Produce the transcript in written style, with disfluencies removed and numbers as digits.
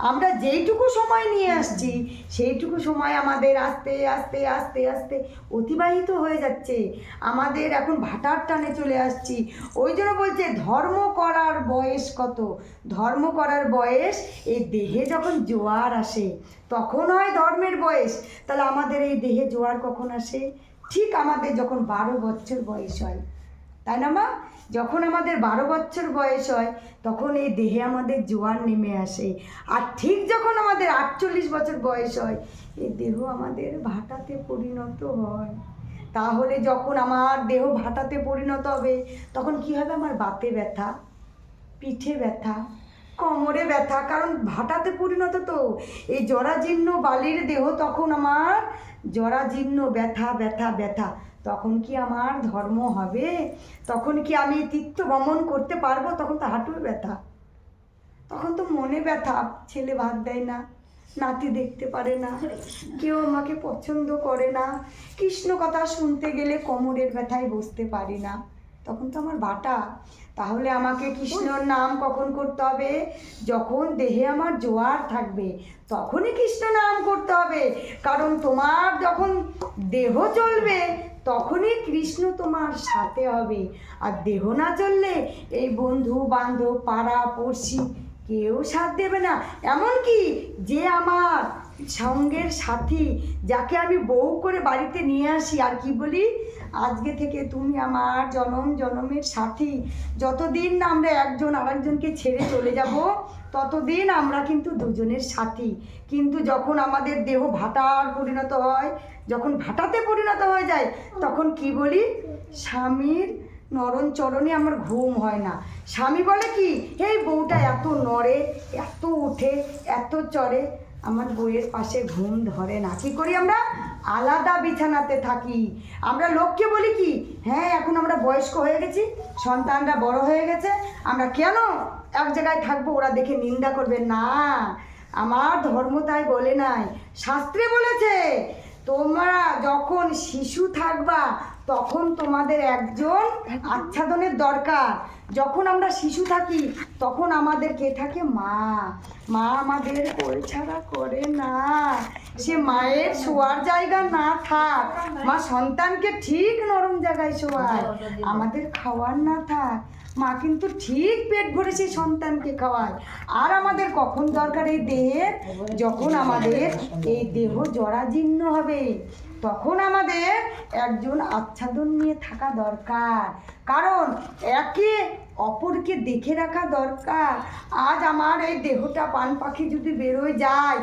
আমরা যেইটুকু সময় নিয়ে আসছি সেইটুকু সময় আমাদের আস্তে আস্তে আস্তে আস্তে অতিবাহিত হয়ে যাচ্ছে। আমাদের এখন ভাটার টানে চলে আসছি। ওই জন্য বলছে ধর্ম করার বয়স কত? ধর্ম করার বয়স এই দেহে যখন জোয়ার আসে তখন হয় ধর্মের বয়স। তাহলে আমাদের এই দেহে জোয়ার কখন আসে? ঠিক আমাদের যখন 12 বছর বয়স হয়, তাই না মা? যখন আমাদের 12 বছর বয়স হয় তখন এই দেহে আমাদের জোয়ার নেমে আসে। আর ঠিক যখন আমাদের 48 বছর বয়স হয় এই দেহ আমাদের ভাটাতে পরিণত হয়। তাহলে যখন আমার দেহ ভাটাতে পরিণত হবে তখন কি হবে? আমার বাতে ব্যথা, পিঠে ব্যথা, কোমরে ব্যথা, কারণ ভাটাতে পরিণত তো। এই জরাজীর্ণ বালির দেহ তখন আমার জরাজীর্ণ ব্যথা ব্যথা ব্যথা। তখন কি আমার ধর্ম হবে? তখন কি আমি তীর্থ ভ্রমণ করতে পারবো? তখন তো হাঁটুর ব্যথা, তখন তো মনে ব্যথা, ছেলে ভাত দেয় না, নাতি দেখতে পারে না, কেউ আমাকে পছন্দ করে না, কৃষ্ণ কথা শুনতে গেলে কোমরের ব্যথায় বসতে পারি না, তখন তো আমার ভাটা। তাহলে আমাকে কৃষ্ণর নাম কখন করতে হবে? যখন দেহে আমার জোয়ার থাকবে তখনই কৃষ্ণ নাম করতে হবে। কারণ তোমার যখন দেহ চলবে তখনই কৃষ্ণ তোমার সাথে হবে। আর দেহ না চললে এই বন্ধু বান্ধব পাড়া পড়শি কেউ সাথ দেবে না। এমনকি যে আমার সঙ্গের সাথী, যাকে আমি বউ করে বাড়িতে নিয়ে আসি আর কি বলি, আজকে থেকে তুমি আমার জনম জনমের সাথী। যতদিন না আমরা একজন আরেকজনকে ছেড়ে চলে যাব ততদিন আমরা কিন্তু দুজনের সাথী। কিন্তু যখন আমাদের দেহ ভাটার পরিণত হয়, যখন ভাটাতে পরিণত হয়ে যায় তখন কি বলি? স্বামীর নরম চরণে আমার ঘুম হয় না। স্বামী বলে কি, এই বউটা এত নড়ে, এত উঠে, এত চড়ে, আমার বউয়ের পাশে ঘুম ধরে না। কী করি আমরা? আলাদা বিছানাতে থাকি। আমরা লোককে বলি কি, হ্যাঁ এখন আমরা বয়স্ক হয়ে গেছি, সন্তানরা বড় হয়ে গেছে, আমরা কেন এক জায়গায় থাকবো, ওরা দেখে নিন্দা করবে না। আমার ধর্ম তাই বলে নাই, শাস্ত্রে বলেছে তোমরা যখন শিশু থাকবা তখন তোমাদের একজন আচ্ছাদনের দরকার। যখন আমরা শিশু থাকি তখন আমাদের কে থাকে? মা। মা আমাদের কোল ছাড়া করে না। সে মায়ের শোয়ার জায়গা না থাক, মা সন্তানকে ঠিক নরম জায়গায় শোয়ায়। আমাদের খাওয়ার না থাক, মা কিন্তু ঠিক পেট ভরে সেই সন্তানকে খাওয়ায়। আর আমাদের কখন দরকার এই দেহের? যখন আমাদের এই দেহ জরাজীর্ণ হবে তখন আমাদের একজন আচ্ছাদন নিয়ে থাকা দরকার। কারণ একে অপরকে দেখে রাখা দরকার। আজ আমার এই দেহটা পান পাখি যদি বেরোয় যায়